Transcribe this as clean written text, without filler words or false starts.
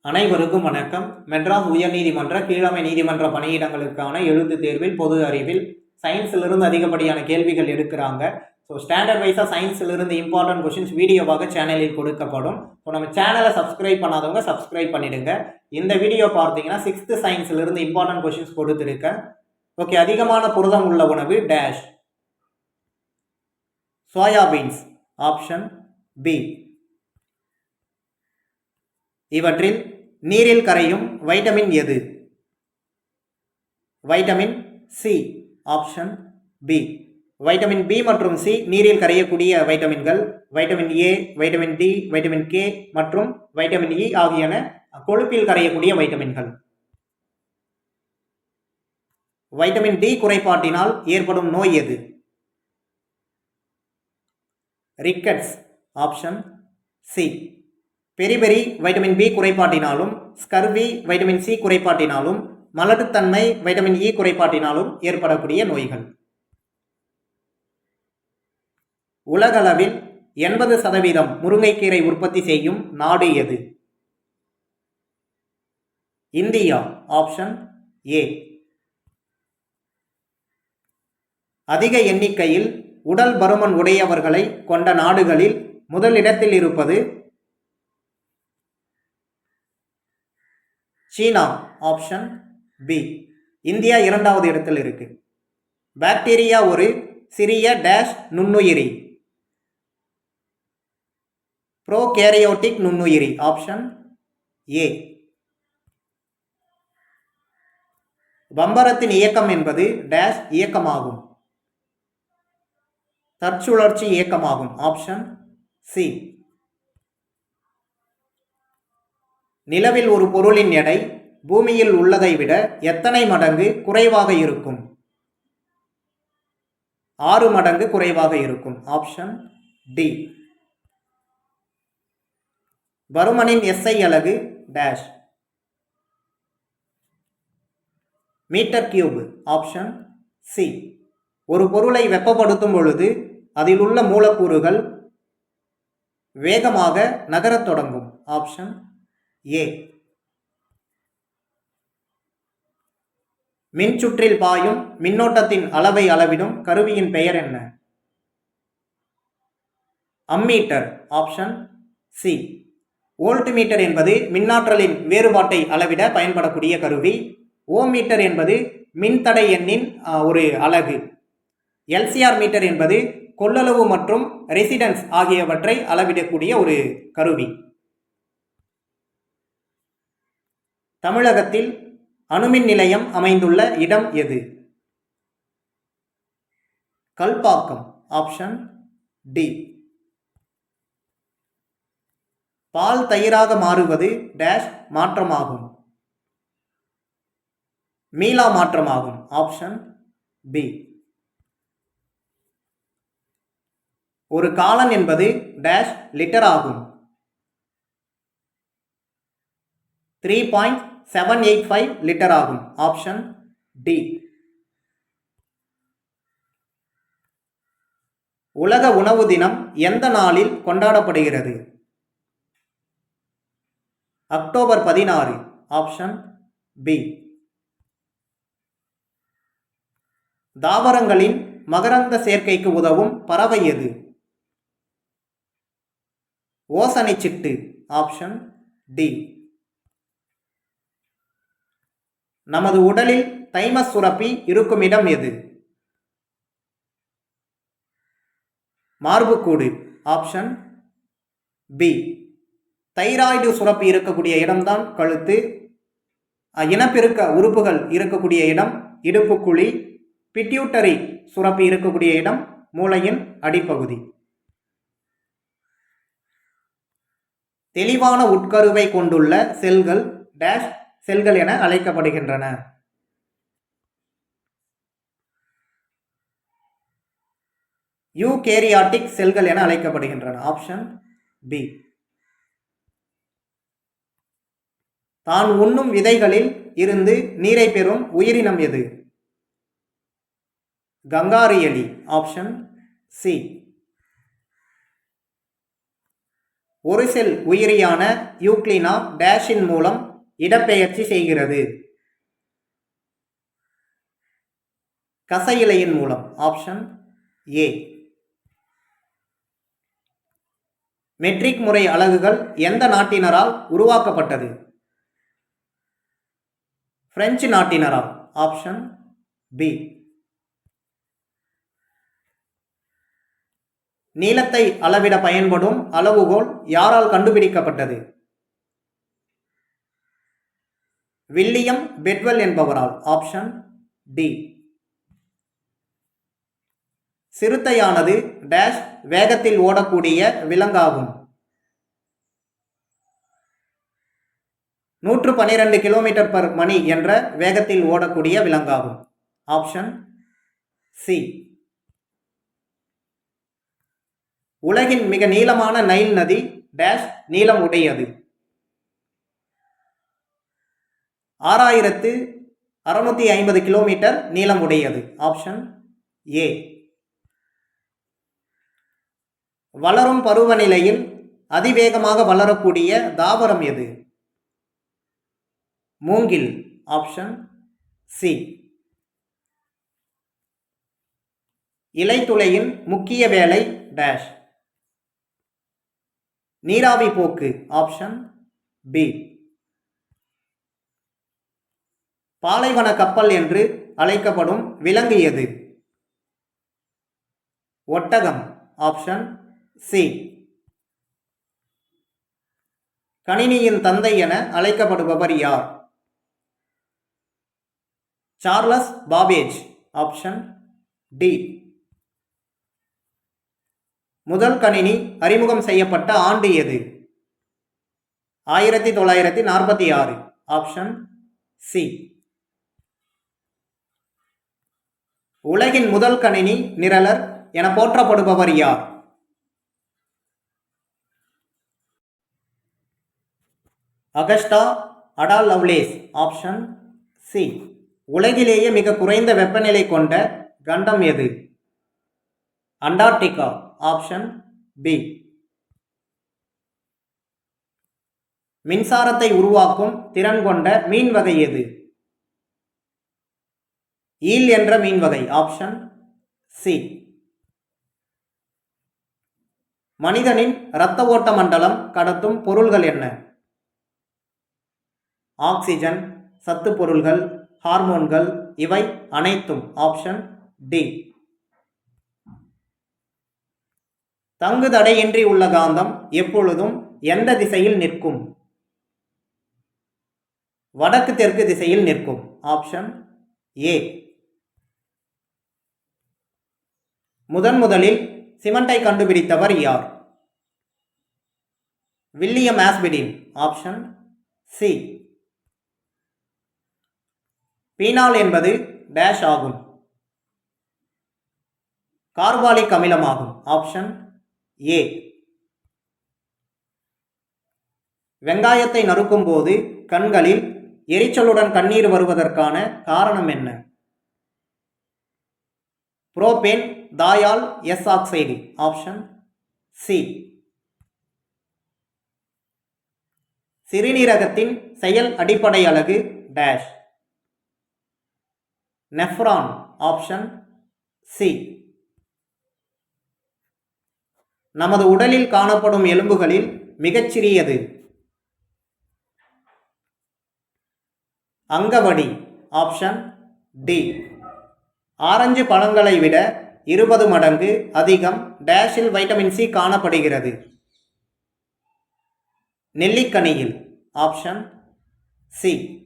அனைவருக்கும் வணக்கம். மெட்ராஸ் உயர்நீதிமன்ற கீழமை நீதிமன்ற பணியிடங்களுக்கான எழுத்துத் தேர்வில் பொது அறிவில் சயின்ஸிலிருந்து அதிகப்படியான கேள்விகள் எடுக்கிறாங்க. ஸோ ஸ்டாண்டர்ட் வைஸாக சயின்ஸிலிருந்து இம்பார்ட்டன்ட் கொஷின்ஸ் வீடியோவாக சேனலில் கொடுக்கப்படும். ஸோ நம்ம சேனலை சப்ஸ்கிரைப் பண்ணாதவங்க சப்ஸ்கிரைப் பண்ணிடுங்க. இந்த வீடியோ பார்த்தீங்கன்னா 6th சயின்ஸிலிருந்து இம்பார்ட்டன்ட் கொஷின்ஸ் கொடுத்துருக்கேன். ஓகே, அதிகமான புரதம் உள்ள உணவு டேஷ். Soybeans option B. இவற்றில் நீரில் கரையும் வைட்டமின் எது? Vitamin C option B. Vitamin B மற்றும் சி நீரில் கரையக்கூடிய வைட்டமின்கள். Vitamin A, vitamin D, vitamin K மற்றும் வைட்டமின் இ ஆகியன கொழுப்பில் கரையக்கூடிய வைட்டமின்கள். வைட்டமின் டி குறைபாட்டினால் ஏற்படும் நோய் எது? Rickets option C. Beriberi vitamin B குறைபாட்டினாலும், ஸ்கர்வி வைட்டமின் சி குறைபாட்டினாலும், மலட்டுத்தன்மை வைட்டமின் இ குறைபாட்டினாலும் ஏற்படக்கூடிய நோய்கள். உலகளவில் 80% முருங்கைக்கீரை உற்பத்தி செய்யும் நாடு எது? India option A. அதிக எண்ணிக்கையில் உடல் பருமன் உடையவர்களை கொண்ட நாடுகளில் முதலிடத்தில் இருப்பது சீனா ஆப்ஷன் பி. இந்தியா 2வது இடத்தில் இருக்கு. பாக்டீரியா ஒரு சிறிய டேஷ் நுண்ணுயிரி. ப்ரோகேரியோட்டிக் நுண்ணுயிரி ஆப்ஷன் ஏ. பம்பரத்தின் இயக்கம் என்பது டேஷ் இயக்கமாகும். தற்சுழற்சி இயக்கமாகும் ஆப்ஷன் சி. நிலவில் ஒரு பொருளின் எடை பூமியில் உள்ளதை விட எத்தனை மடங்கு குறைவாக இருக்கும்? 6 மடங்கு குறைவாக இருக்கும் ஆப்ஷன் டி. பருமனின் எஸ்ஐ அலகு dash. Metre cube option C. ஒரு பொருளை வெப்பப்படுத்தும் பொழுது அதில் உள்ள மூலக்கூறுகள் வேகமாக நகரத் தொடங்கும் ஆப்ஷன் ஏ. மின்சுற்றில் பாயும் மின்னோட்டத்தின் அளவை அளவிடும் கருவியின் பெயர் என்ன? Ammeter option C. வோல்ட்மீட்டர் என்பது மின்னாற்றலின் வேறுபாட்டை அளவிட பயன்படக்கூடிய கருவி. ஓம் மீட்டர் என்பது மின்தடை எண்ணின் ஒரு அலகு. எல்சிஆர் மீட்டர் என்பது கொள்ளளவு மற்றும் ரெசிடென்ஸ் ஆகியவற்றை அளவிடக்கூடிய ஒரு கருவி. தமிழகத்தில் அணுமின் நிலையம் அமைந்துள்ள இடம் எது? Kalpakkam option D. பால் தயிராக மாறுவது டேஷ் மாற்றமாகும். மீளா மாற்றமாகும் ஆப்ஷன் பி. ஒரு காலன் என்பது டேஷ் லிட்டர் ஆகும். 3.785 லிட்டர் ஆகும் ஆப்ஷன் டி. உலக உணவு தினம் எந்த நாளில் கொண்டாடப்படுகிறது? October 16 option B. தாவரங்களின் மகரந்த சேர்க்கைக்கு உதவும் பறவை எது? ஓசனைச்சிட்டு ஆப்ஷன் டி. நமது உடலில் தைமஸ் சுரப்பி இருக்கும் இடம் எது? மார்புக்கூடு ஆப்ஷன் பி. தைராய்டு சுரப்பி இருக்கக்கூடிய இடம்தான் கழுத்து. இனப்பெருக்க உறுப்புகள் இருக்கக்கூடிய இடம் இடுப்புக்குழி. பிட்யூட்டரி சுரப்பி இருக்கக்கூடிய இடம் மூளையின் அடிப்பகுதி. தெளிவான உட்கருவை கொண்டுள்ள செல்கள் டேஷ் செல்கள் என அழைக்கப்படுகின்றன. யூகேரியாட்டிக் செல்கள் என அழைக்கப்படுகின்றன ஆப்ஷன் பி. தான் உண்ணும் விதைகளில் இருந்து நீரை பெறும் உயிரினம் எது? கங்காரு எலி ஆப்ஷன் சி. ஒரு செல் உயிரியான யூக்ளினா டேஷின் மூலம் இடப்பெயர்ச்சி செய்கிறது. கசையிலையின் மூலம். Option A. மெட்ரிக் முறை அலகுகள் எந்த நாட்டினரால் உருவாக்கப்பட்டது? பிரெஞ்சு நாட்டினரால். Option B. நீளத்தை அளவிட பயன்படும் அளவுகோல் யாரால் கண்டுபிடிக்கப்பட்டது? வில்லியம் பெட்வெல் என்பவரால். Option D. சிறுத்தையானது டேஷ் வேகத்தில் ஓடக்கூடிய விலங்காகும். 112 km/மணி என்ற வேகத்தில் ஓடக்கூடிய விலங்காகும். Option C. உலகின் மிக நீளமான நைல் நதி டேஷ் நீளம் உடையது. 6650 கிலோமீட்டர் நீளம் உடையது. Option A. வளரும் பருவநிலையில் அதிவேகமாக வளரக்கூடிய தாவரம் எது? மூங்கில். Option C. இலைத்துளையின் முக்கிய வேலை டேஷ். நீராவி போக்கு. Option B. பாலைவன கப்பல் என்று அழைக்கப்படும் விலங்கு எது? ஒட்டகம். Option C. கணினியின் தந்தை என அழைக்கப்படுபவர் யார்? Charles Babbage. Option D. முதல் கணினி அறிமுகம் செய்யப்பட்ட ஆண்டு எது? 1946. Option C. உலகின் முதல் கணினி நிரலர் என போற்றப்படுபவர் யார்? அகஸ்டா அடா லவ்லேஸ். Option C. உலகிலேயே மிக குறைந்த வெப்பநிலை கொண்ட கண்டம் எது? அண்டார்டிகா. Option B. மின்சாரத்தை உருவாக்கும் திறன் கொண்ட மீன் வகை எது? ஈல் என்ற மீன் வகை. Option C. மனிதனின் இரத்த ஓட்ட மண்டலம் கடத்தும் பொருள்கள் என்ன? ஆக்சிஜன், சத்து பொருள்கள், ஹார்மோன்கள், இவை அனைத்தும். Option D. தங்கு தடையின்றி உள்ள காந்தம் எப்பொழுதும் எந்த திசையில் நிற்கும்? வடக்கு தெற்கு திசையில் நிற்கும். Option A. முதலில் சிமெண்டை கண்டுபிடித்தவர் யார்? William Aspdin. Option C. Phenol என்பது டேஷ் ஆகும். கார்பாலிக் அமிலமாகும். Option A. வெங்காயத்தை நறுக்கும் போது கண்களில் எரிச்சலுடன் கண்ணீர் வருவதற்கான காரணம் என்ன? Propanethial S oxide. Option C. சிறுநீரகத்தின் செயல் அடிப்படை அலகு டேஷ். நெஃப்ரான். Option C. நமது உடலில் காணப்படும் எலும்புகளில் மிகச்சிறியது? அங்கவடி. Option D. ஆரஞ்சு பழங்களை விட 20 மடங்கு அதிகம் டேஷில் வைட்டமின் சி காணப்படுகிறது. நெல்லிக்கனியில். Option C.